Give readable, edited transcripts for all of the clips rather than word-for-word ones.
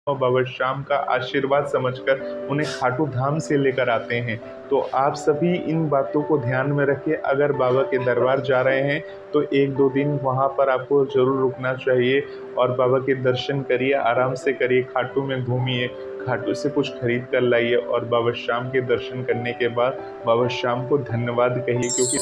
और बाबा श्याम का आशीर्वाद समझकर उन्हें खाटू धाम से लेकर आते हैं। तो आप सभी इन बातों को ध्यान में रखिए। अगर बाबा के दरबार जा रहे हैं तो 1-2 दिन वहाँ पर आपको ज़रूर रुकना चाहिए और बाबा के दर्शन करिए, आराम से करिए, खाटू में घूमिए, खाटू से कुछ खरीद कर लाइए और बाबा श्याम के दर्शन करने के बाद बाबा श्याम को धन्यवाद कहिए। क्योंकि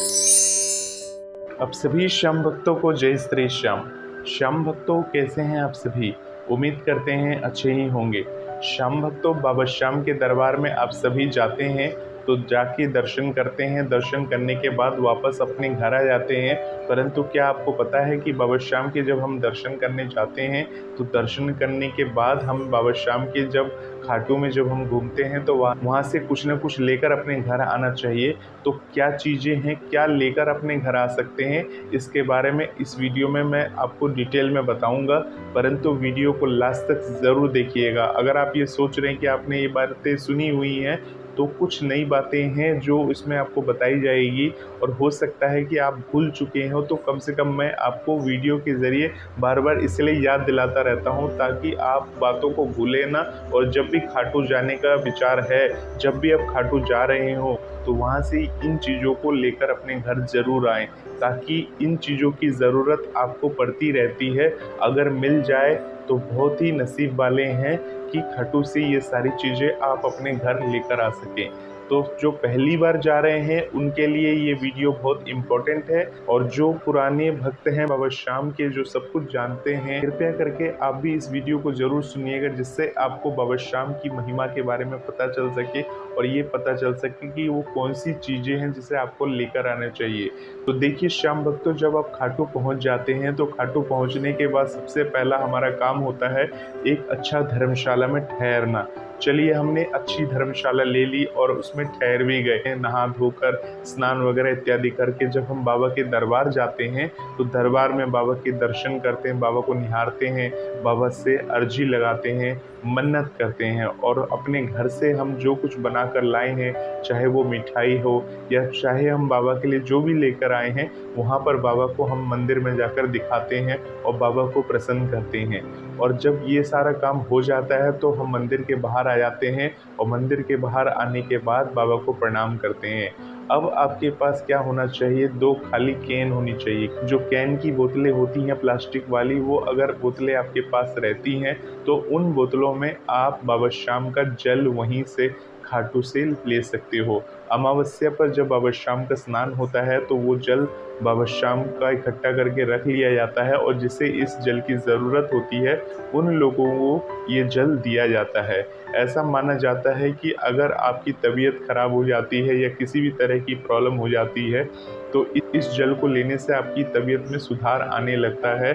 अब सभी श्याम भक्तों को जय श्री श्याम। श्याम भक्तों कैसे हैं आप सभी? उम्मीद करते हैं अच्छे ही होंगे। श्याम भक्तों, बाबा श्याम के दरबार में आप सभी जाते हैं तो जाके दर्शन करते हैं, दर्शन करने के बाद वापस अपने घर आ जाते हैं। परंतु क्या आपको पता है कि बाबा श्याम के जब हम दर्शन करने जाते हैं तो दर्शन करने के बाद हम बाबा श्याम के जब खाटू में जब हम घूमते हैं तो वहाँ से कुछ न कुछ लेकर अपने घर आना चाहिए। तो क्या चीज़ें हैं, क्या लेकर अपने घर आ सकते हैं, इसके बारे में इस वीडियो में मैं आपको डिटेल में बताऊंगा। परंतु वीडियो को लास्ट तक ज़रूर देखिएगा। अगर आप ये सोच रहे हैं कि आपने ये बातें सुनी हुई हैं तो कुछ नई बातें हैं जो इसमें आपको बताई जाएगी और हो सकता है कि आप भूल चुके हो। तो कम से कम मैं आपको वीडियो के ज़रिए बार बार इसलिए याद दिलाता रहता हूं ताकि आप बातों को भूलें ना। और जब भी खाटू जाने का विचार है, जब भी आप खाटू जा रहे हो तो वहाँ से इन चीज़ों को लेकर अपने घर ज़रूर आएँ, ताकि इन चीज़ों की ज़रूरत आपको पड़ती रहती है। अगर मिल जाए तो बहुत ही नसीब वाले हैं कि खाटू से ये सारी चीज़ें आप अपने घर लेकर आ सकें। तो जो पहली बार जा रहे हैं उनके लिए ये वीडियो बहुत इम्पोर्टेंट है और जो पुराने भक्त हैं बाबा श्याम के, जो सब कुछ जानते हैं, कृपया करके आप भी इस वीडियो को ज़रूर सुनिएगा, जिससे आपको बाबा श्याम की महिमा के बारे में पता चल सके और ये पता चल सके कि वो कौन सी चीज़ें हैं जिसे आपको लेकर आना चाहिए। तो देखिए श्याम भक्तों, जब आप खाटू पहुँच जाते हैं तो खाटू पहुँचने के बाद सबसे पहला हमारा काम होता है एक अच्छा धर्मशाला में ठहरना। चलिए, हमने अच्छी धर्मशाला ले ली और उसमें ठहर भी गए। नहा धोकर स्नान वगैरह इत्यादि करके जब हम बाबा के दरबार जाते हैं तो दरबार में बाबा के दर्शन करते हैं, बाबा को निहारते हैं, बाबा से अर्जी लगाते हैं, मन्नत करते हैं और अपने घर से हम जो कुछ बना कर लाए हैं, चाहे वो मिठाई हो या चाहे हम बाबा के लिए जो भी लेकर आए हैं, वहाँ पर बाबा को हम मंदिर में जाकर दिखाते हैं और बाबा को प्रसन्न करते हैं। और जब ये सारा काम हो जाता है तो हम मंदिर के बाहर आ जाते हैं और मंदिर के बाहर आने के बाद बाबा को प्रणाम करते हैं। अब आपके पास क्या होना चाहिए? 2 खाली कैन होनी चाहिए। जो कैन की बोतलें होती हैं प्लास्टिक वाली, वो अगर बोतलें आपके पास रहती हैं तो उन बोतलों में आप बाबा श्याम का जल वहीं से खाटू से ले सकते हो। अमावस्या पर जब बाबा श्याम का स्नान होता है तो वो जल बाबा श्याम का इकट्ठा करके रख लिया जाता है और जिसे इस जल की ज़रूरत होती है उन लोगों को ये जल दिया जाता है। ऐसा माना जाता है कि अगर आपकी तबीयत ख़राब हो जाती है या किसी भी तरह की प्रॉब्लम हो जाती है तो इस जल को लेने से आपकी तबीयत में सुधार आने लगता है।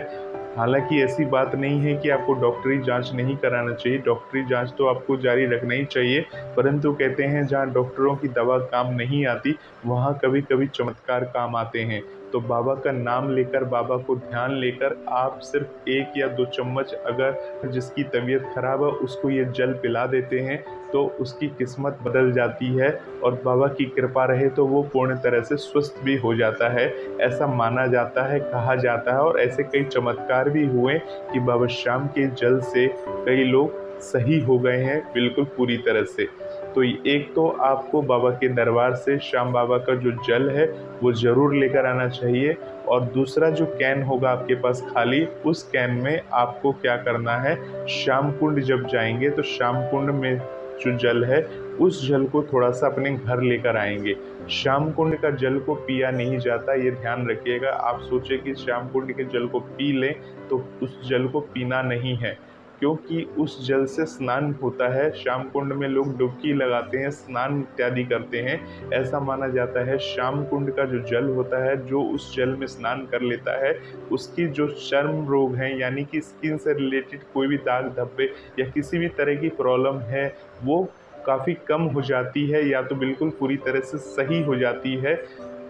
हालांकि ऐसी बात नहीं है कि आपको डॉक्टरी जांच नहीं कराना चाहिए, डॉक्टरी जांच तो आपको जारी रखना ही चाहिए। परंतु कहते हैं जहां डॉक्टरों की दवा काम नहीं आती वहां कभी कभी चमत्कार काम आते हैं। तो बाबा का नाम लेकर, बाबा को ध्यान लेकर आप सिर्फ 1 या 2 चम्मच, अगर जिसकी तबीयत खराब है उसको ये जल पिला देते हैं तो उसकी किस्मत बदल जाती है और बाबा की कृपा रहे तो वो पूर्ण तरह से स्वस्थ भी हो जाता है। ऐसा माना जाता है, कहा जाता है और ऐसे कई चमत्कार भी हुए कि बाबा श्याम के जल से कई लोग सही हो गए हैं बिल्कुल पूरी तरह से। तो एक तो आपको बाबा के दरबार से श्याम बाबा का जो जल है वो ज़रूर लेकर आना चाहिए और दूसरा जो कैन होगा आपके पास खाली, उस कैन में आपको क्या करना है, श्याम कुंड जब जाएंगे तो श्याम कुंड में जो जल है उस जल को थोड़ा सा अपने घर लेकर आएंगे। श्याम कुंड का जल को पिया नहीं जाता, ये ध्यान रखिएगा। आप सोचे कि श्याम कुंड के जल को पी लें तो उस जल को पीना नहीं है, क्योंकि उस जल से स्नान होता है। श्याम कुंड में लोग डुबकी लगाते हैं, स्नान इत्यादि करते हैं। ऐसा माना जाता है श्याम कुंड का जो जल होता है, जो उस जल में स्नान कर लेता है, उसकी जो चर्म रोग हैं यानी कि स्किन से रिलेटेड कोई भी दाग धब्बे या किसी भी तरह की प्रॉब्लम है वो काफ़ी कम हो जाती है या तो बिल्कुल पूरी तरह से सही हो जाती है।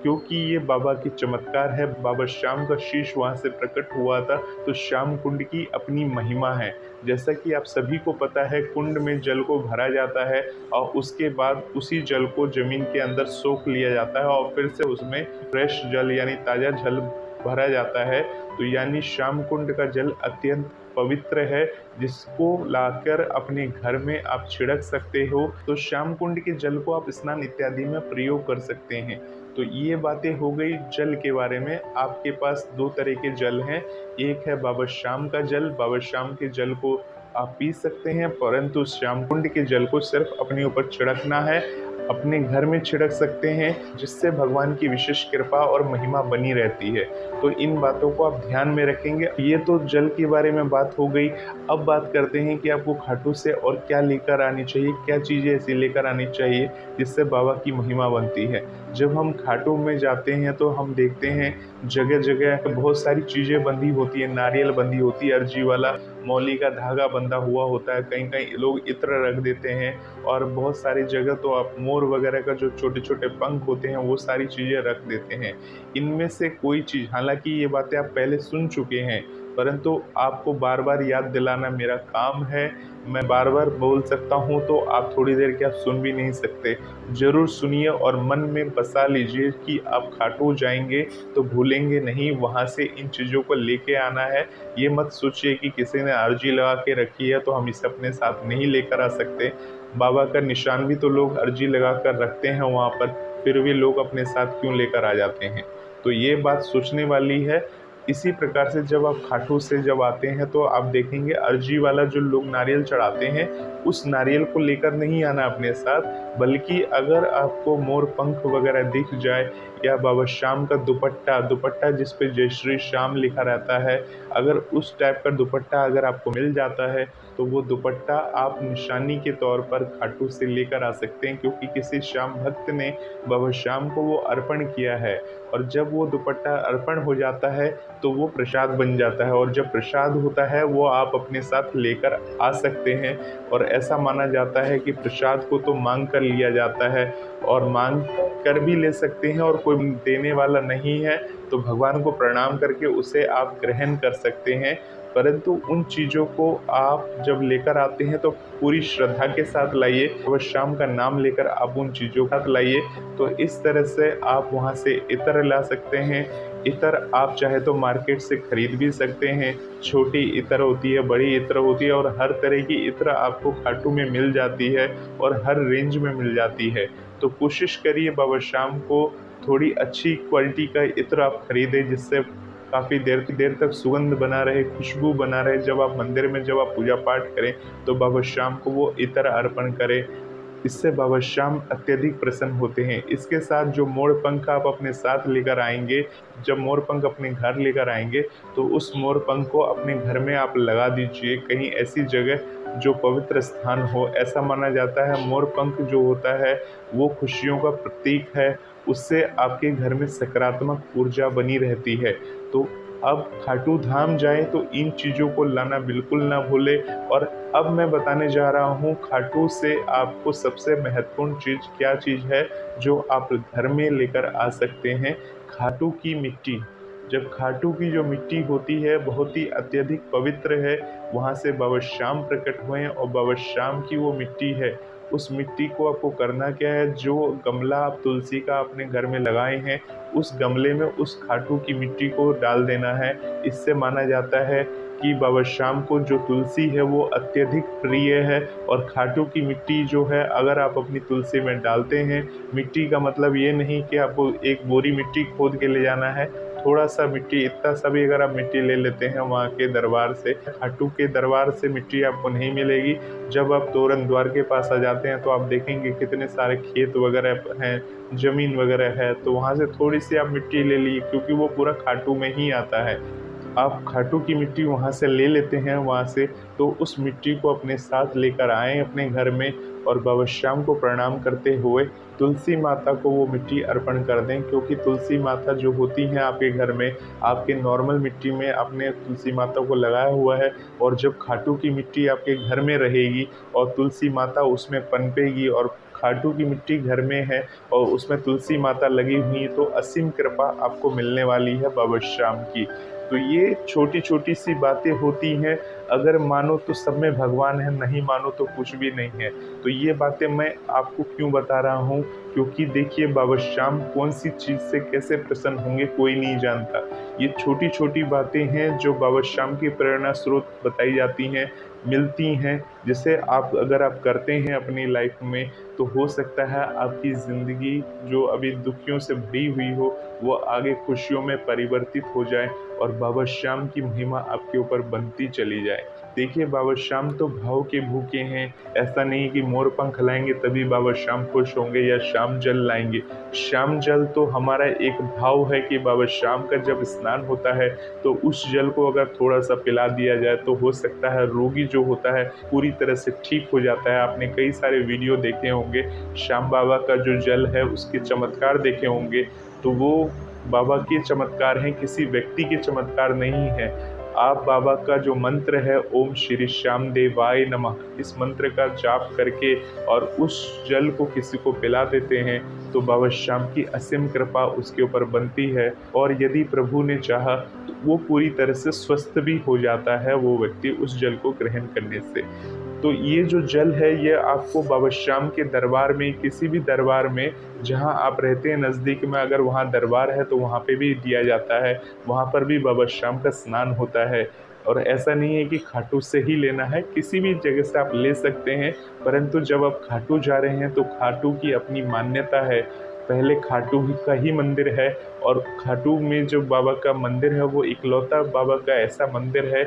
क्योंकि ये बाबा की चमत्कार है। बाबा श्याम का शीश वहाँ से प्रकट हुआ था, तो श्याम कुंड की अपनी महिमा है। जैसा कि आप सभी को पता है, कुंड में जल को भरा जाता है और उसके बाद उसी जल को ज़मीन के अंदर सोख लिया जाता है और फिर से उसमें फ्रेश जल यानी ताज़ा जल भरा जाता है। तो यानी श्याम कुंड का जल अत्यंत पवित्र है, जिसको लाकर अपने घर में आप छिड़क सकते हो। तो श्याम कुंड के जल को आप स्नान इत्यादि में प्रयोग कर सकते हैं। तो ये बातें हो गई जल के बारे में। आपके पास दो तरह के जल हैं, एक है बाबा श्याम का जल। बाबा श्याम के जल को आप पी सकते हैं, परंतु श्याम कुंड के जल को सिर्फ अपने ऊपर छिड़कना है, अपने घर में छिड़क सकते हैं, जिससे भगवान की विशेष कृपा और महिमा बनी रहती है। तो इन बातों को आप ध्यान में रखेंगे। ये तो जल के बारे में बात हो गई। अब बात करते हैं कि आपको खाटू से और क्या लेकर आनी चाहिए, क्या चीज़ें ऐसी लेकर आनी चाहिए जिससे बाबा की महिमा बनती है। जब हम खाटू में जाते हैं तो हम देखते हैं जगह जगह बहुत सारी चीज़ें बंधी होती है, नारियल बंधी होती है, अर्जी वाला मौली का धागा बंधा हुआ होता है, कहीं कहीं लोग इत्र रख देते हैं, और बहुत सारी जगह तो आप मोर वगैरह का जो छोटे छोटे पंख होते हैं वो सारी चीज़ें रख देते हैं। इनमें से कोई चीज़, हालांकि ये बातें आप पहले सुन चुके हैं, परंतु आपको बार बार याद दिलाना मेरा काम है। मैं बार बार बोल सकता हूँ तो आप थोड़ी देर क्या सुन भी नहीं सकते। ज़रूर सुनिए और मन में बसा लीजिए कि आप खाटू जाएंगे तो भूलेंगे नहीं, वहाँ से इन चीज़ों को लेके आना है। ये मत सोचिए कि किसी ने अर्जी लगा के रखी है तो हम इसे अपने साथ नहीं लेकर आ सकते। बाबा का निशान भी तो लोग अर्जी लगा कर रखते हैं वहाँ पर, फिर भी लोग अपने साथ क्यों लेकर आ जाते हैं। तो ये बात सोचने वाली है। इसी प्रकार से जब आप खाटू से जब आते हैं तो आप देखेंगे अर्जी वाला जो लोग नारियल चढ़ाते हैं, उस नारियल को लेकर नहीं आना अपने साथ, बल्कि अगर आपको मोर पंख वगैरह दिख जाए या बाबा श्याम का दुपट्टा जिस पे जय श्री श्याम लिखा रहता है, अगर उस टाइप का दुपट्टा अगर आपको मिल जाता है तो वो दुपट्टा आप निशानी के तौर पर खाटू से लेकर आ सकते हैं, क्योंकि किसी श्याम भक्त ने बाबा श्याम को वो अर्पण किया है। और जब वो दुपट्टा अर्पण हो जाता है तो वो प्रसाद बन जाता है, और जब प्रसाद होता है वो आप अपने साथ लेकर आ सकते हैं। और ऐसा माना जाता है कि प्रसाद को तो मांग कर लिया जाता है, और मांग कर भी ले सकते हैं, और कोई देने वाला नहीं है तो भगवान को प्रणाम करके उसे आप ग्रहण कर सकते हैं। परंतु उन चीज़ों को आप जब लेकर आते हैं तो पूरी श्रद्धा के साथ लाइए, वह शाम का नाम लेकर आप उन चीज़ों का लाइए। तो इस तरह से आप वहाँ से इत्र ला सकते हैं। इत्र आप चाहे तो मार्केट से खरीद भी सकते हैं, छोटी इत्र होती है, बड़ी इत्र होती है, और हर तरह की इत्र आपको खाटू में मिल जाती है और हर रेंज में मिल जाती है। तो कोशिश करिए बाबा श्याम को थोड़ी अच्छी क्वालिटी का इत्र आप खरीदें, जिससे काफ़ी देर तक सुगंध बना रहे, खुशबू बना रहे। जब आप मंदिर में जब आप पूजा पाठ करें तो बाबा श्याम को वो इत्र अर्पण करें, इससे बाबा श्याम अत्यधिक प्रसन्न होते हैं। इसके साथ जो मोर पंख आप अपने साथ लेकर आएंगे, जब मोर पंख अपने घर लेकर आएंगे तो उस मोर पंख को अपने घर में आप लगा दीजिए, कहीं ऐसी जगह जो पवित्र स्थान हो। ऐसा माना जाता है मोर पंख जो होता है वो खुशियों का प्रतीक है, उससे आपके घर में सकारात्मक ऊर्जा बनी रहती है। तो अब खाटू धाम जाएं तो इन चीज़ों को लाना बिल्कुल ना भूले। और अब मैं बताने जा रहा हूँ खाटू से आपको सबसे महत्वपूर्ण चीज़ क्या चीज़ है जो आप घर में लेकर आ सकते हैं। खाटू की मिट्टी। जब खाटू की जो मिट्टी होती है बहुत ही अत्यधिक पवित्र है, वहाँ से बाबा श्याम प्रकट हुए हैं और बाबा श्याम की वो मिट्टी है। उस मिट्टी को आपको करना क्या है, जो गमला आप तुलसी का अपने घर में लगाए हैं उस गमले में उस खाटू की मिट्टी को डाल देना है। इससे माना जाता है कि बाबा श्याम को जो तुलसी है वो अत्यधिक प्रिय है। और खाटू की मिट्टी जो है अगर आप अपनी तुलसी में डालते हैं, मिट्टी का मतलब ये नहीं कि आपको एक बोरी मिट्टी खोद के ले जाना है, थोड़ा सा मिट्टी, इतना सा भी अगर आप मिट्टी ले लेते हैं वहाँ के दरबार से, खाटू के दरबार से मिट्टी आपको नहीं मिलेगी। जब आप तोरण द्वार के पास आ जाते हैं तो आप देखेंगे कितने सारे खेत वगैरह हैं, ज़मीन वगैरह है, तो वहाँ से थोड़ी सी आप मिट्टी ले ली, क्योंकि वो पूरा खाटू में ही आता है। आप खाटू की मिट्टी वहाँ से ले लेते हैं वहाँ से, तो उस मिट्टी को अपने साथ लेकर आएँ अपने घर में और बाबा श्याम को प्रणाम करते हुए तुलसी माता को वो मिट्टी अर्पण कर दें। क्योंकि तुलसी माता जो होती हैं आपके घर में, आपके नॉर्मल मिट्टी में आपने तुलसी माता को लगाया हुआ है, और जब खाटू की मिट्टी आपके घर में रहेगी और तुलसी माता उसमें पनपेगी और खाटू की मिट्टी घर में है और उसमें तुलसी माता लगी हुई है, तो असीम कृपा आपको मिलने वाली है बाबा श्याम की। तो ये छोटी छोटी सी बातें होती हैं। अगर मानो तो सब में भगवान है, नहीं मानो तो कुछ भी नहीं है। तो ये बातें मैं आपको क्यों बता रहा हूँ, क्योंकि देखिए बाबा श्याम कौन सी चीज़ से कैसे प्रसन्न होंगे कोई नहीं जानता। ये छोटी छोटी बातें हैं जो बाबा श्याम की प्रेरणा स्रोत बताई जाती हैं, मिलती हैं, जिसे आप अगर आप करते हैं अपनी लाइफ में तो हो सकता है आपकी ज़िंदगी जो अभी दुखियों से भरी हुई हो वो आगे खुशियों में परिवर्तित हो जाए और बाबा श्याम की महिमा आपके ऊपर बनती चली जाए। देखिए बाबा श्याम तो भाव के भूखे हैं। ऐसा नहीं कि मोर पंख लाएंगे तभी बाबा श्याम खुश होंगे या श्याम जल लाएंगे। श्याम जल तो हमारा एक भाव है कि बाबा श्याम का जब स्नान होता है तो उस जल को अगर थोड़ा सा पिला दिया जाए तो हो सकता है रोगी जो होता है पूरी तरह से ठीक हो जाता है। आपने कई सारे वीडियो देखे होंगे, श्याम बाबा का जो जल है उसके चमत्कार देखे होंगे, तो वो बाबा के चमत्कार हैं, किसी व्यक्ति के चमत्कार नहीं है। आप बाबा का जो मंत्र है ओम श्री श्याम देवाय नमः, इस मंत्र का जाप करके और उस जल को किसी को पिला देते हैं तो बाबा श्याम की असीम कृपा उसके ऊपर बनती है और यदि प्रभु ने चाहा तो वो पूरी तरह से स्वस्थ भी हो जाता है वो व्यक्ति उस जल को ग्रहण करने से। तो ये जो जल है ये आपको बाबा श्याम के दरबार में, किसी भी दरबार में जहाँ आप रहते हैं नज़दीक में अगर वहाँ दरबार है तो वहाँ पे भी दिया जाता है, वहाँ पर भी बाबा श्याम का स्नान होता है। और ऐसा नहीं है कि खाटू से ही लेना है, किसी भी जगह से आप ले सकते हैं, परंतु जब आप खाटू जा रहे हैं तो खाटू की अपनी मान्यता है। पहले खाटू का ही मंदिर है और खाटू में जो बाबा का मंदिर है वो इकलौता बाबा का ऐसा मंदिर है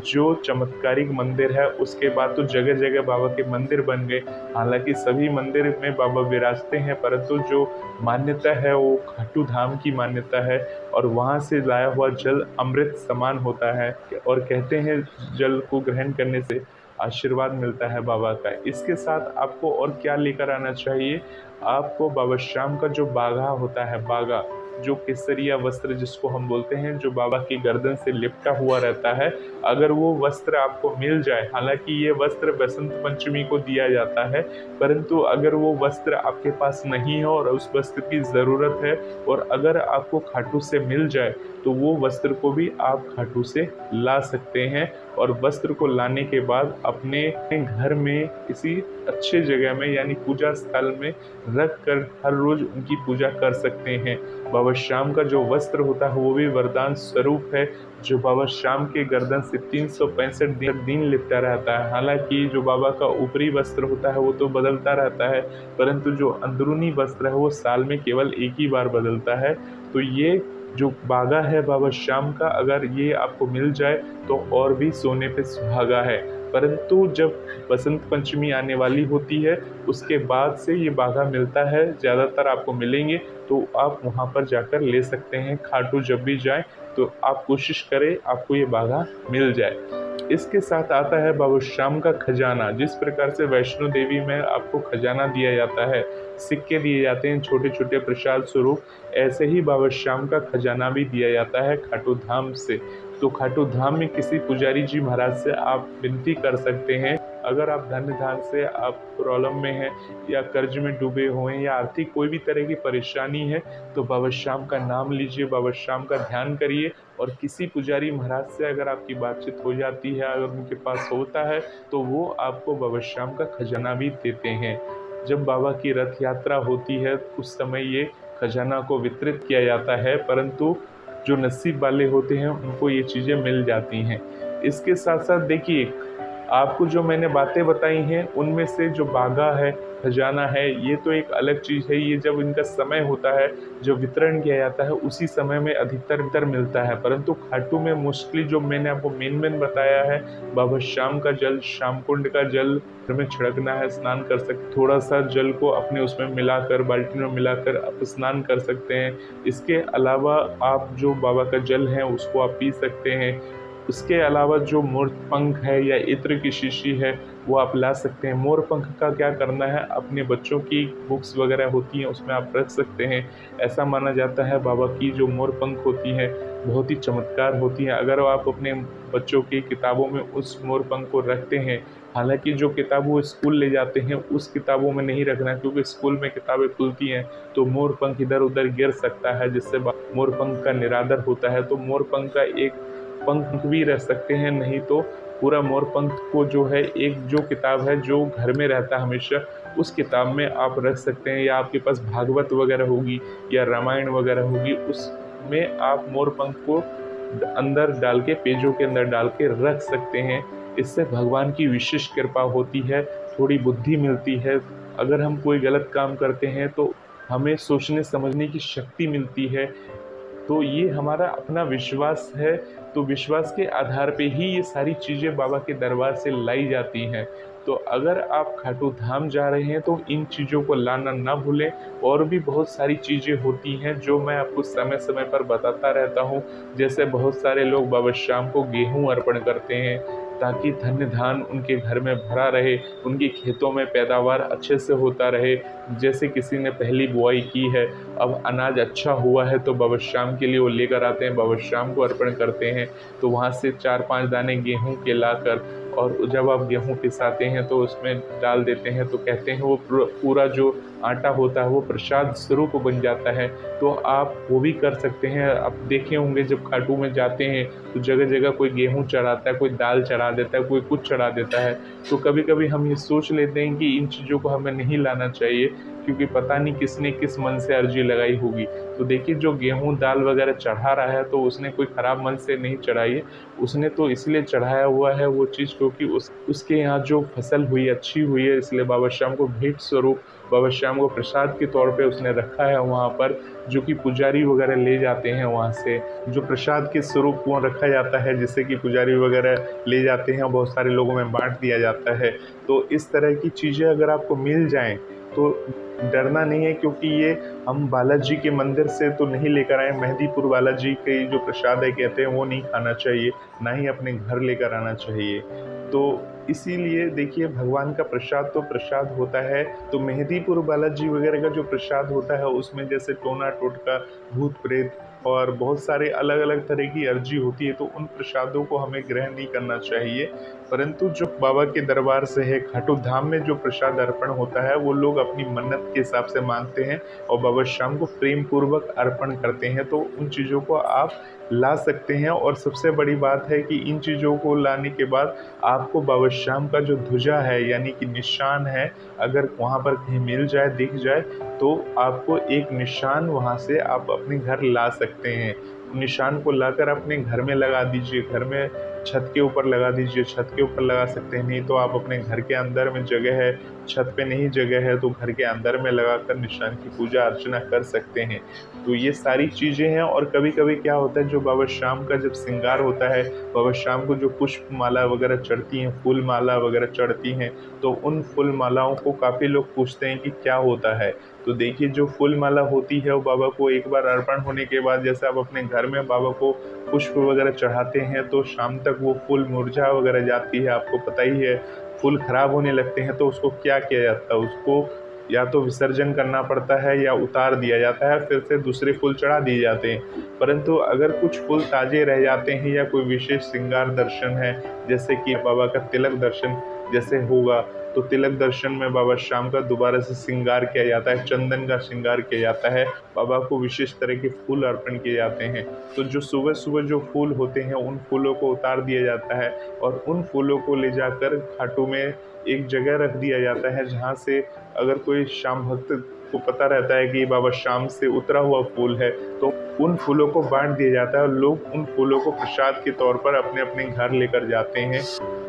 जो चमत्कारिक मंदिर है। उसके बाद तो जगह जगह बाबा के मंदिर बन गए, हालांकि सभी मंदिर में बाबा विराजते हैं, परंतु जो मान्यता है वो खाटू धाम की मान्यता है और वहाँ से लाया हुआ जल अमृत समान होता है और कहते हैं जल को ग्रहण करने से आशीर्वाद मिलता है बाबा का। इसके साथ आपको और क्या लेकर आना चाहिए, आपको बाबा श्याम का जो बागा होता है, बागा जो केसरिया वस्त्र जिसको हम बोलते हैं, जो बाबा की गर्दन से लिपटा हुआ रहता है, अगर वो वस्त्र आपको मिल जाए, हालांकि ये वस्त्र बसंत पंचमी को दिया जाता है, परंतु अगर वो वस्त्र आपके पास नहीं है और उस वस्त्र की ज़रूरत है और अगर आपको खाटू से मिल जाए तो वो वस्त्र को भी आप खाटू से ला सकते हैं और वस्त्र को लाने के बाद अपने घर में किसी अच्छे जगह में यानी पूजा स्थल में रख कर हर रोज उनकी पूजा कर सकते हैं। बाबा श्याम का जो वस्त्र होता है वो भी वरदान स्वरूप है, जो बाबा श्याम के गर्दन से 365 दिन लिपटा रहता है। हालांकि जो बाबा का ऊपरी वस्त्र होता है वो तो बदलता रहता है, परंतु जो अंदरूनी वस्त्र है वो साल में केवल एक ही बार बदलता है। तो ये जो बागा है बाबा श्याम का, अगर ये आपको मिल जाए तो और भी सोने पे सुहागा है। परंतु जब बसंत पंचमी आने वाली होती है उसके बाद से ये बागा मिलता है, ज़्यादातर आपको मिलेंगे, तो आप वहाँ पर जाकर ले सकते हैं। खाटू जब भी जाएं तो आप कोशिश करें आपको ये बागा मिल जाए। इसके साथ आता है बाबा श्याम का खजाना। जिस प्रकार से वैष्णो देवी में आपको खजाना दिया जाता है, सिक्के दिए जाते हैं छोटे छोटे प्रसाद स्वरूप, ऐसे ही बाबा श्याम का खजाना भी दिया जाता है खाटू धाम से। तो खाटू धाम में किसी पुजारी जी महाराज से आप विनती कर सकते हैं, अगर आप धन धान से आप प्रॉब्लम में हैं या कर्ज में डूबे हुए हैं या आर्थिक कोई भी तरह की परेशानी है तो बाबा श्याम का नाम लीजिए, बाबा श्याम का ध्यान करिए और किसी पुजारी महाराज से अगर आपकी बातचीत हो जाती है, अगर उनके पास होता है तो वो आपको बाबा श्याम का खजाना भी देते हैं। जब बाबा की रथ यात्रा होती है उस समय ये खजाना को वितरित किया जाता है, परंतु जो नसीब वाले होते हैं उनको ये चीज़ें मिल जाती हैं। इसके साथ साथ देखिए आपको जो मैंने बातें बताई हैं उनमें से जो बागा है, खजाना है, ये तो एक अलग चीज़ है। ये जब इनका समय होता है, जो वितरण किया जाता है उसी समय में अधिकतर मिलता है, परंतु खाटू में मोस्टली जो मैंने आपको मेन बताया है, बाबा श्याम का जल, श्याम कुंड का जल में छिड़कना है, स्नान कर सकते, थोड़ा सा जल को अपने उसमें मिलाकर बाल्टी में मिलाकर आप स्नान कर सकते हैं। इसके अलावा आप जो बाबा का जल है उसको आप पी सकते हैं। उसके अलावा जो मोर पंख है या इत्र की शीशी है वो आप ला सकते हैं। मोर पंख का क्या करना है, अपने बच्चों की बुक्स वगैरह होती हैं उसमें आप रख सकते हैं। ऐसा माना जाता है बाबा की जो मोर पंख होती हैं बहुत ही चमत्कार होती हैं। अगर आप अपने बच्चों की किताबों में उस मोर पंख को रखते हैं, हालांकि जो किताब वो स्कूल ले जाते हैं उस किताबों में नहीं रखना, क्योंकि स्कूल में किताबें खुलती हैं तो मोर पंख इधर उधर गिर सकता है जिससे मोर पंख का निरादर होता है। तो मोर पंख का एक पंख भी रख सकते हैं, नहीं तो पूरा मोरपंख को जो है, एक जो किताब है जो घर में रहता है हमेशा, उस किताब में आप रख सकते हैं, या आपके पास भागवत वगैरह होगी या रामायण वगैरह होगी, उसमें आप मोरपंख को अंदर डाल के, पेजों के अंदर डाल के रख सकते हैं। इससे भगवान की विशेष कृपा होती है, थोड़ी बुद्धि मिलती है। अगर हम कोई गलत काम करते हैं तो हमें सोचने समझने की शक्ति मिलती है। तो ये हमारा अपना विश्वास है, तो विश्वास के आधार पे ही ये सारी चीज़ें बाबा के दरबार से लाई जाती हैं। तो अगर आप खाटू धाम जा रहे हैं तो इन चीज़ों को लाना ना भूलें। और भी बहुत सारी चीज़ें होती हैं जो मैं आपको समय समय पर बताता रहता हूँ। जैसे बहुत सारे लोग बाबा शाम को गेहूँ अर्पण करते हैं ताकि धन्य धान उनके घर में भरा रहे, उनके खेतों में पैदावार अच्छे से होता रहे। जैसे किसी ने पहली बुआई की है, अब अनाज अच्छा हुआ है, तो बाबा शाम के लिए वो लेकर आते हैं, बाबा शाम को अर्पण करते हैं। तो वहाँ से 4-5 दाने गेहूं के लाकर, और जब आप गेहूं पिसाते हैं तो उसमें डाल देते हैं, तो कहते हैं वो पूरा जो आटा होता है वो प्रसाद स्वरूप बन जाता है। तो आप वो भी कर सकते हैं। आप देखे होंगे जब खाटू में जाते हैं तो जगह जगह कोई गेहूं चढ़ाता है, कोई दाल चढ़ा देता है, कोई कुछ चढ़ा देता है। तो कभी कभी हम ये सोच लेते हैं कि इन चीज़ों को हमें नहीं लाना चाहिए, क्योंकि पता नहीं किसने किस मन से अर्जी लगाई होगी। तो देखिए, जो गेहूं दाल वगैरह चढ़ा रहा है तो उसने कोई ख़राब मन से नहीं चढ़ाई है, उसने तो इसलिए चढ़ाया हुआ है वो चीज़ क्योंकि उसके यहाँ जो फसल हुई अच्छी हुई है, इसलिए बाबा श्याम को भेंट स्वरूप, बाबा श्याम को प्रसाद के तौर पे उसने रखा है वहाँ पर, जो कि पुजारी वगैरह ले जाते हैं वहाँ से, जो प्रसाद के स्वरूप वहाँ रखा जाता है, जिससे कि पुजारी वगैरह ले जाते हैं और बहुत सारे लोगों में बांट दिया जाता है। तो इस तरह की चीज़ें अगर आपको मिल जाएं तो डरना नहीं है, क्योंकि ये हम बालाजी के मंदिर से तो नहीं लेकर आए। मेहंदीपुर बालाजी के जो प्रसाद है कहते हैं वो नहीं खाना चाहिए, ना ही अपने घर लेकर आना चाहिए। तो इसीलिए देखिए, भगवान का प्रसाद तो प्रसाद होता है। तो मेहंदीपुर बालाजी वगैरह का जो प्रसाद होता है उसमें जैसे टोना टोटका, भूत प्रेत और बहुत सारे अलग अलग तरह की अर्जी होती है, तो उन प्रसादों को हमें ग्रहण नहीं करना चाहिए। परंतु जो बाबा के दरबार से है, खाटू धाम में जो प्रसाद अर्पण होता है वो लोग अपनी मन्नत के हिसाब से मांगते हैं और बाबा शाम को प्रेम पूर्वक अर्पण करते हैं। तो उन चीज़ों को आप ला सकते हैं। और सबसे बड़ी बात है कि इन चीज़ों को लाने के बाद आपको बाबा शाम का जो ध्वजा है, यानी कि निशान है, अगर वहाँ पर कहीं मिल जाए, दिख जाए, तो आपको एक निशान वहाँ से आप अपने घर ला सकते हैं। निशान को लाकर अपने घर में लगा दीजिए, घर में छत के ऊपर लगा दीजिए, छत के ऊपर लगा सकते हैं, नहीं तो आप अपने घर के अंदर में जगह है, छत पे नहीं जगह है, तो घर के अंदर में लगाकर निशान की पूजा अर्चना कर सकते हैं। तो ये सारी चीज़ें हैं। और कभी कभी क्या होता है, जो बाबा शाम का जब श्रृंगार होता है, बाबा शाम को जो पुष्प माला वगैरह चढ़ती हैं, फूल माला वगैरह चढ़ती हैं, तो उन फूल मालाओं को काफ़ी लोग पूछते हैं कि क्या होता है। तो देखिए, जो फूल माला होती है वो बाबा को एक बार अर्पण होने के बाद, जैसे आप अपने घर में बाबा को पुष्प वगैरह चढ़ाते हैं तो शाम तक वो फूल मुरझा वगैरह जाती है, आपको पता ही है, फूल खराब होने लगते हैं। तो उसको क्या किया जाता है, उसको या तो विसर्जन करना पड़ता है या उतार दिया जाता है, फिर से दूसरे फूल चढ़ा दिए जाते हैं। परंतु अगर कुछ फूल ताज़े रह जाते हैं या कोई विशेष श्रृंगार दर्शन है, जैसे कि बाबा का तिलक दर्शन जैसे होगा, तो तिलक दर्शन में बाबा शाम का दोबारा से श्रृंगार किया जाता है, चंदन का श्रृंगार किया जाता है, बाबा को विशेष तरह के फूल अर्पण किए जाते हैं। तो जो सुबह सुबह जो फूल होते हैं उन फूलों को उतार दिया जाता है और उन फूलों को ले जाकर खाटू में एक जगह रख दिया जाता है, जहाँ से अगर कोई शाम भक्त को पता रहता है कि बाबा शाम से उतरा हुआ फूल है, तो उन फूलों को बांट दिया जाता है और लोग उन फूलों को प्रसाद के तौर पर अपने अपने घर लेकर जाते हैं।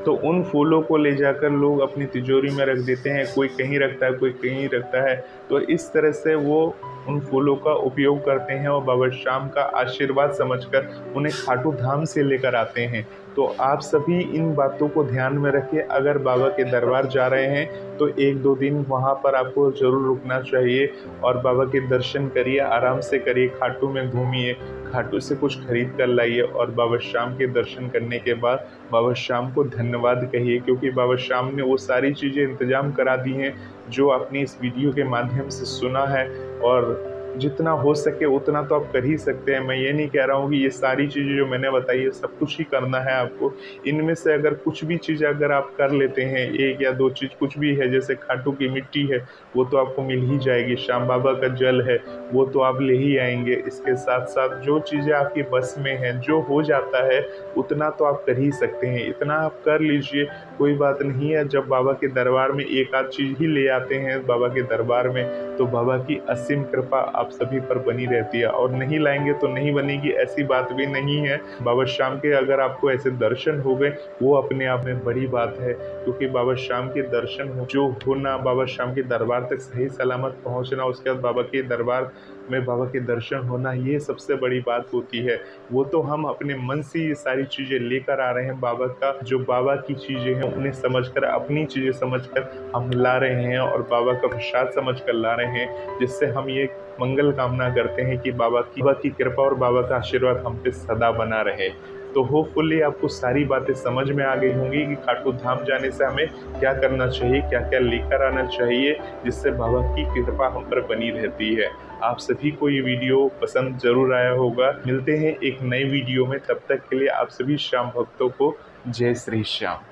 तो उन फूलों को ले जाकर लोग अपनी तिजोरी में रख देते हैं, कोई कहीं रखता है, कोई कहीं रखता है। तो इस तरह से वो उन फूलों का उपयोग करते हैं और बाबा शाम का आशीर्वाद समझकर उन्हें खाटू धाम से लेकर आते हैं। तो आप सभी इन बातों को ध्यान में रखिए। अगर बाबा के दरबार जा रहे हैं तो 1-2 दिन वहाँ पर आपको ज़रूर रुकना चाहिए और बाबा के दर्शन करिए, आराम से करिए, खाटू में घूमिए, खाटू से कुछ खरीद कर लाइए और बाबा शाम के दर्शन करने के बाद बाबा शाम को धन्यवाद कहिए, क्योंकि बाबा शाम ने वो सारी चीज़ें इंतजाम करा दी हैं जो आपने इस वीडियो के माध्यम से सुना है। और जितना हो सके उतना तो आप कर ही सकते हैं। मैं ये नहीं कह रहा हूँ कि ये सारी चीज़ें जो मैंने बताई है सब कुछ ही करना है आपको। इनमें से अगर कुछ भी चीज़ अगर आप कर लेते हैं, 1 या 2 चीज़ कुछ भी है, जैसे खाटू की मिट्टी है वो तो आपको मिल ही जाएगी, श्याम बाबा का जल है वो तो आप ले ही आएँगे। इसके साथ-साथ जो चीज़ें आपकी बस में हैं, जो हो जाता है उतना तो आप कर ही सकते हैं, इतना आप कर लीजिए, कोई बात नहीं है। जब बाबा के दरबार में एक आध चीज़ ही ले आते हैं बाबा के दरबार में, तो बाबा की असीम कृपा आप सभी पर बनी रहती है, और नहीं लाएँगे तो नहीं बनेगी ऐसी बात भी नहीं है। बाबा श्याम के अगर आपको ऐसे दर्शन हो गए, वो अपने आप में बड़ी बात है, क्योंकि बाबा श्याम के दर्शन जो होना, बाबा श्याम के दरबार तक सही सलामत पहुँचना, उसके बाद बाबा के दरबार में बाबा के दर्शन होना, ये सबसे बड़ी बात होती है। वो तो हम अपने मन से ये सारी चीज़ें लेकर आ रहे हैं, बाबा का जो बाबा की चीज़ें हैं उन्हें समझकर, अपनी चीज़ें समझकर हम ला रहे हैं और बाबा का प्रसाद समझकर ला रहे हैं, जिससे हम ये मंगल कामना करते हैं कि बाबा की कृपा और बाबा का आशीर्वाद हम पे सदा बना रहे। तो होपफुली आपको सारी बातें समझ में आ गई होंगी कि खाटू धाम जाने से हमें क्या करना चाहिए, क्या-क्या लेकर आना चाहिए, जिससे बाबा की कृपा हम पर बनी रहती है। आप सभी को ये वीडियो पसंद ज़रूर आया होगा। मिलते हैं एक नई वीडियो में, तब तक के लिए आप सभी श्याम भक्तों को जय श्री श्याम।